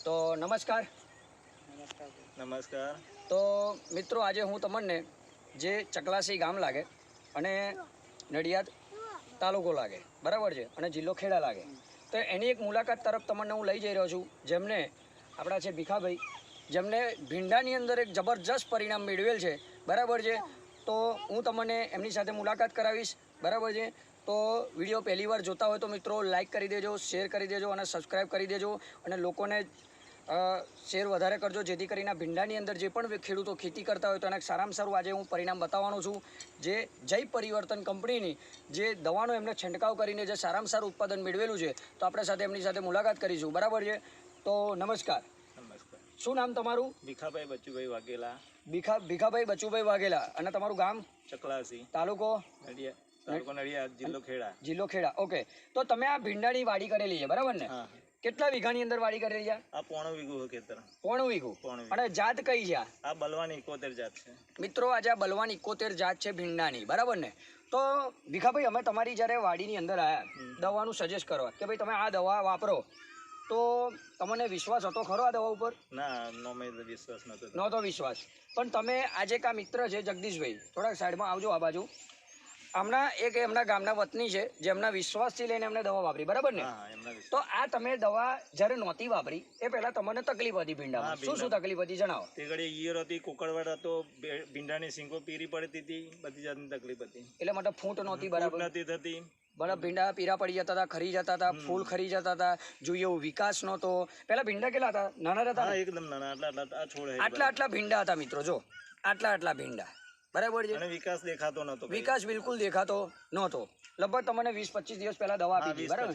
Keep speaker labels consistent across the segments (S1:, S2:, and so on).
S1: તો નમસ્કાર.
S2: નમસ્કાર.
S1: તો મિત્રો આજે હું તમને જે ચકલાસી ગામ લાગે અને નડિયાદ તાલુકો લાગે બરાબર છે અને જિલ્લો ખેડા લાગે તો એની એક મુલાકાત તરફ તમને હું લઈ જઈ રહ્યો છું. જેમને આપણા છે ભીખાભાઈ, જેમને ભીંડાની અંદર એક જબરજસ્ત પરિણામ મેળવેલ છે બરાબર છે. તો હું તમને એમની સાથે મુલાકાત કરાવીશ બરાબર છે. તો વિડીયો પહેલી વાર જોતા હોય તો મિત્રો લાઇક કરી દેજો, શેર કરી દેજો અને સબસ્ક્રાઈબ કરી દેજો અને લોકોને શેર વધારે કરજો, જેથી કરીને ભીંડાની અંદર જે પણ ખેડૂતો ખેતી કરતા હોય તો એને સારામાં સારું આજે હું પરિણામ બતાવવાનો છું. જે જય પરિવર્તન કંપનીની જે દવાનો એમને છંટકાવ કરીને જે સારામાં સારું ઉત્પાદન મેળવેલું છે તો આપણે સાથે એમની સાથે મુલાકાત કરીશું બરાબર છે. તો નમસ્કાર.
S2: નમસ્કાર.
S1: શું નામ તમારું?
S2: ભીખાભાઈ બચુભાઈ વાઘેલા.
S1: ભીખાભાઈ બચુભાઈ વાઘેલા. અને તમારું ગામ?
S2: ચકલાસી.
S1: તાલુકો?
S2: નડિયાદ, જિલ્લો ખેડા.
S1: જિલ્લો ખેડા. ઓકે. તો તમે આ ભીંડાની વાડી કરેલી છે બરાબર ને?
S2: હા.
S1: કેટલા વીઘાની અંદર વાડી કરેલી છે?
S2: આ પોણું વીઘું ખેતર.
S1: પોણું વીઘું. અને જાત કઈ છે?
S2: આ બલવાની 71 જાત છે
S1: મિત્રો. આજે આ બલવાન 71 જાત છે ભીંડાની બરાબર ને? તો ભીખાભાઈ અમે તમારી જ્યારે વાડીની અંદર આવ્યા દવાનું સજેસ્ટ કરવા કે ભાઈ તમે આ દવા વાપરો તો તમને વિશ્વાસ હતો ખરો આ દવા ઉપર?
S2: ના, નોમે વિશ્વાસ
S1: નહોતો વિશ્વાસ. પણ તમે આજે કા મિત્ર છે જગદીશભાઈ, થોડાક સાઈડમાં આવજો આ બાજુ. હમણાં એક એમના ગામના વતની છે જેમના વિશ્વાસથી લઈને એમને દવા વાપરી બરાબર ને? તો આ તમે દવા જ્યારે નહોતી વાપરી એ પહેલા તમને તકલીફ હતી ભીંડામાં, શું તકલીફ હતી જણાવો?
S2: તે ઘડી ઈયર હતી, કોકળવાડ હતો, ભીંડાની સિંગો પીરી પડતી હતી, બધી જાતની તકલીફ હતી.
S1: એટલે મતલબ ફૂટ નહોતી બરાબર
S2: નથી થતી,
S1: બરાબર. ભીંડા પીરા પડી જતા હતા, ખરી જતા હતા, ફૂલ ખરી જતા હતા, જોઈએ એવો વિકાસ નહોતો. પેલા ભીંડા કેટલા હતા? નાના હતા?
S2: એકદમ નાના.
S1: આટલા ભીંડા હતા મિત્રો, જો આટલા ભીંડા બરાબર છે.
S2: અને વિકાસ દેખાતો નહોતો,
S1: વિકાસ બિલકુલ દેખાતો નહોતો. લગભગ તમને 20-25 દિવસ પહેલા દવા આપી હતી બરાબર?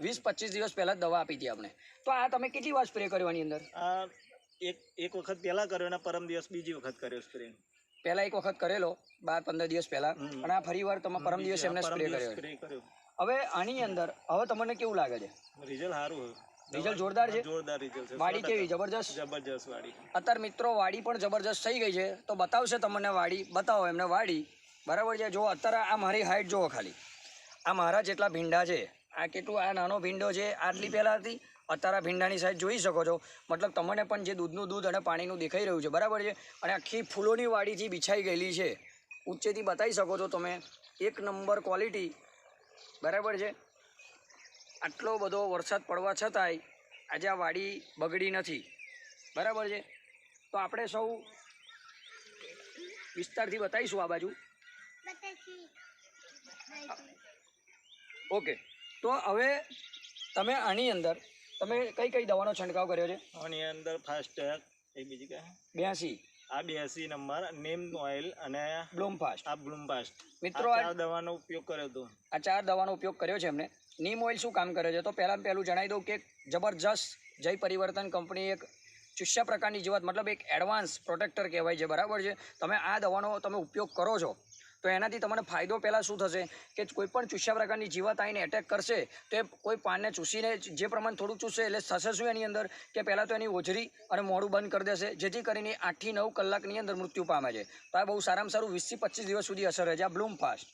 S1: 20-25 દિવસ પહેલા દવા આપી હતી આપણે. તો આ તમે કેટલી વાર સ્પ્રે કર્યો આની અંદર?
S2: આ એક વખત પહેલા કર્યો અને પરમ દિવસ બીજી વખત કર્યો સ્પ્રે.
S1: પહેલા એક વખત કરેલો 12-15 દિવસ પહેલા અને આ ફરી વાર તમે પરમ દિવસ એમને સ્પ્રે કર્યો. હવે આની અંદર હવે તમને કેવું લાગે છે?
S2: રિઝલ્ટ સારું.
S1: રિઝલ્ટ જોરદાર છે.
S2: જોરદાર રિઝલ્ટ છે.
S1: વાડી કેવી? જબરજસ્ત
S2: વાડી.
S1: અત્યારે મિત્રો વાડી પણ જબરજસ્ત થઈ ગઈ છે તો બતાવશે તમને વાડી. બતાવો એમને વાડી બરાબર છે. જો અત્યારે આ મારી હાઈટ જુઓ, ખાલી આ મારા જેટલા ભીંડા છે. આ કેટલું આ નાનો ભીંડો છે, આટલી પહેલાં હતી. અત્યારે ભીંડાની સાઈઝ જોઈ શકો છો. મતલબ તમને પણ જે દૂધનું દૂધ અને પાણીનું દેખાઈ રહ્યું છે બરાબર છે. અને આખી ફૂલોની વાડીથી બિછાઈ ગયેલી છે. ઊંચેથી બતાવી શકો છો તમે. એક નંબર ક્વોલિટી બરાબર છે. આટલો બધો વરસાદ પડવા છતાંય આજે આ વાડી બગડી નથી બરાબર છે. તો આપણે સૌ વિસ્તારથી બતાવીશું આ બાજુ. ઓકે. તો હવે તમે આની અંદર તમે કઈ દવાનો છંટકાવ કર્યો છે?
S2: આની અંદર ફાસ્ટેગ, એ બીજી કઈ
S1: 82,
S2: આ 82 નંબર, નીમ ઓઇલ અને
S1: બ્લૂમ ફાસ્ટ.
S2: આ બ્લૂમ ફાસ્ટ
S1: મિત્રો
S2: આ દવાનો ઉપયોગ કર્યો હતો.
S1: આ 4 દવાનો ઉપયોગ કર્યો છે એમને. નીમ ઓઇલ શું કામ કરે છે તો પહેલું જણાવી દઉં કે જબરજસ્ત જય પરિવર્તન કંપની એક ચુસ્યા પ્રકારની જીવાત, મતલબ એક એડવાન્સ પ્રોટેક્ટર કહેવાય છે બરાબર છે. તમે આ દવાનો તમે ઉપયોગ કરો છો તો એનાથી તમને ફાયદો પહેલાં શું થશે કે કોઈ પણ ચૂસ્યા પ્રકારની જીવાત આવીને એટેક કરશે તો એ કોઈ પાનને ચૂસીને જે પ્રમાણે થોડુંક ચૂસે એટલે થશે શું એની અંદર કે પહેલાં તો એની ઓજરી અને મોઢું બંધ કરી દેશે, જેથી કરીને 8 થી 9 કલાકની અંદર મૃત્યુ પામે છે. તો આ બહુ સારામાં સારું 20 થી 25 દિવસ સુધી અસર રહે છે આ બ્લૂમ ફાસ્ટ.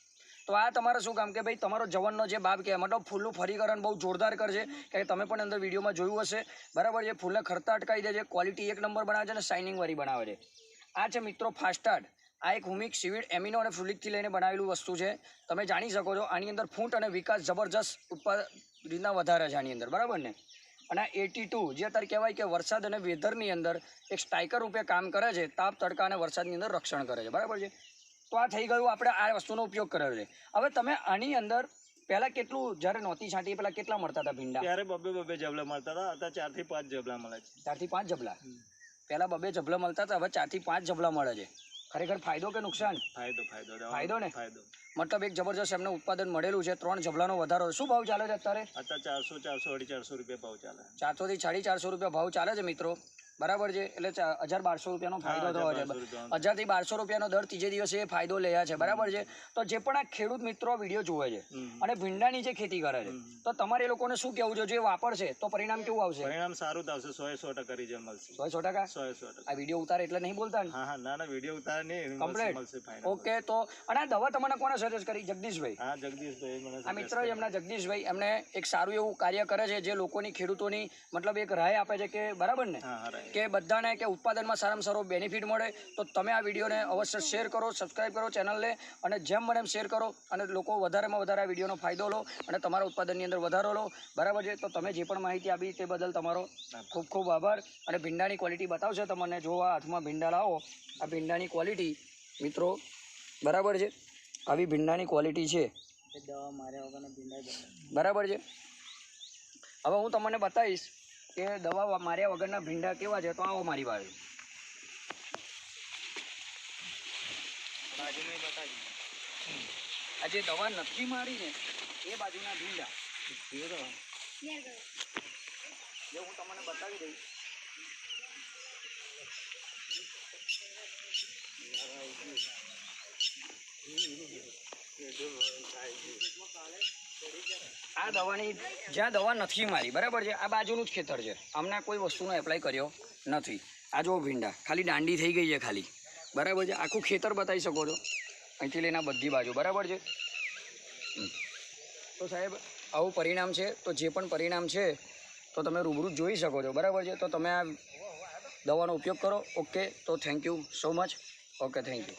S1: તો આ તમારે શું કામ કે ભાઈ તમારો જવનનો જે બાપ કહેવાય, મતલબ ફૂલનું ફરીકરણ બહુ જોરદાર કરશે. કે તમે પણ અંદર વિડીયોમાં જોયું હશે બરાબર છે. ફૂલને ખરતા અટકાવી દે છે, ક્વોલિટી એક નંબર બનાવે છે અને શાઇનિંગવાળી બનાવે છે. આ છે મિત્રો ફાસ્ટાર્ડ. આ એક હુમિક સિવિડ એમિનો અને ફ્લુલિકથી લઈને બનાવેલું વસ્તુ છે. તમે જાણી શકો છો આની અંદર ફૂંટ અને વિકાસ જબરજસ્ત રીતના વધારે છે આની અંદર બરાબર ને. અને 82 જે અત્યારે કહેવાય કે વરસાદ અને વેધરની અંદર એક સ્ટાઇકર રૂપે કામ કરે છે. તાપ, તડકા અને વરસાદની અંદર રક્ષણ કરે છે બરાબર છે. તો આ થઈ ગયું, આપણે આ વસ્તુનો ઉપયોગ કર્યો છે. હવે તમે આની અંદર પહેલાં કેટલું જ્યારે નહોતી છાંટી પહેલાં કેટલા મળતા હતા ભીંડા?
S2: ત્યારે બબે જબલા મળતા હતા. અત્યારે 4 થી 5 જબલા મળે છે.
S1: 4 થી 5 જબલા. પહેલાં 2 જબલા મળતા હતા, હવે 4 થી 5 જબલા મળે છે. ખરેખર ફાયદો કે નુકસાન? ફાયદો ને. મતલબ એક જબરજસ્ત એમને ઉત્પાદન મળેલું છે. 3 જબલાનો વધારો. શું ભાવ ચાલે છે અત્યારે?
S2: અત્યારે 400, 400, 450 રૂપિયા ભાવ ચાલે.
S1: 400 થી 450 રૂપિયા ભાવ ચાલે છે મિત્રો. બરાબર છે, એટલે 1000-1200 રૂપિયાનો ફાયદો થયો છે. 1000 થી 1200 રૂપિયાનો દર ત્રીજે દિવસે એ ફાયદો લે છે. બરાબર છે. તો જે પણ આ ખેડૂત મિત્રો વિડીયો જોવે છે અને ભીંડાની જે ખેતી કરે છે, તો તમારે એ લોકોને શું કહેવું છે? જે વાપરશે તો પરિણામ કેવું આવશે?
S2: પરિણામ સારું જ આવશે. 100% રિઝલ્ટ મળશે.
S1: 100%?
S2: 100%.
S1: આ વિડીયો ઉતારે એટલે નહીં બોલતા ને?
S2: હા, ના, વિડીયો ઉતાર નહીં,
S1: કમ્પ્લીટ
S2: મળશે ફાઇનલ.
S1: ઓકે. તો અને આ દવા તમને કોને સજેસ્ટ કરી? જગદીશભાઈ.
S2: હા, જગદીશભાઈ મને
S1: આ મિત્ર છે એમના જગદીશભાઈ, એમને એક સારું એવું કાર્ય કરે છે, જે લોકોની ખેડૂતોની મતલબ એક રાય આપે છે કે બરાબર ને, કે બધાને કે ઉત્પાદનમાં સારામાં સારો બેનિફિટ મળે. તો તમે આ વિડીયોને અવશ્ય શેર કરો, સબસ્ક્રાઇબ કરો ચેનલને, અને જેમ મને એમ શેર કરો, અને લોકો વધારેમાં વધારે આ વિડીયોનો ફાયદો લો અને તમારા ઉત્પાદનની અંદર વધારો લો. બરાબર છે. તો તમે જે પણ માહિતી આપી તે બદલ તમારો ખૂબ ખૂબ આભાર. અને ભીંડાની ક્વોલિટી બતાવશે તમને. જો આ હાથમાં ભીંડા લાવો, આ ભીંડાની ક્વોલિટી મિત્રો, બરાબર છે, આવી ભીંડાની ક્વોલિટી છે.
S3: દવા માર્યા વગરના ભીંડા
S1: બરાબર છે. હવે હું તમને બતાવીશ કે દવા માર્યા વગરના ભીંડા કેવા છે. તો આવો મારી બાજુ. આ જે દવા નથી મારી ને એ બાજુના ભીંડા જે હું તમને બતાવી દઈશ. આ દવાની જ્યાં દવા નથી મારી, બરાબર છે, આ બાજુનું જ ખેતર છે, હમણાં કોઈ વસ્તુનો એપ્લાય કર્યો નથી. આ જો ભીંડા ખાલી દાંડી થઈ ગઈ છે ખાલી. બરાબર છે. આખું ખેતર બતાવી શકો છો અહીંથી લઈને બધી બાજુ. બરાબર છે. તો સાહેબ આવું પરિણામ છે. તો જે પણ પરિણામ છે તો તમે રૂબરૂ જોઈ શકો છો. બરાબર છે. તો તમે આ દવાનો ઉપયોગ કરો. ઓકે. તો thank you so much. Okay, thank you.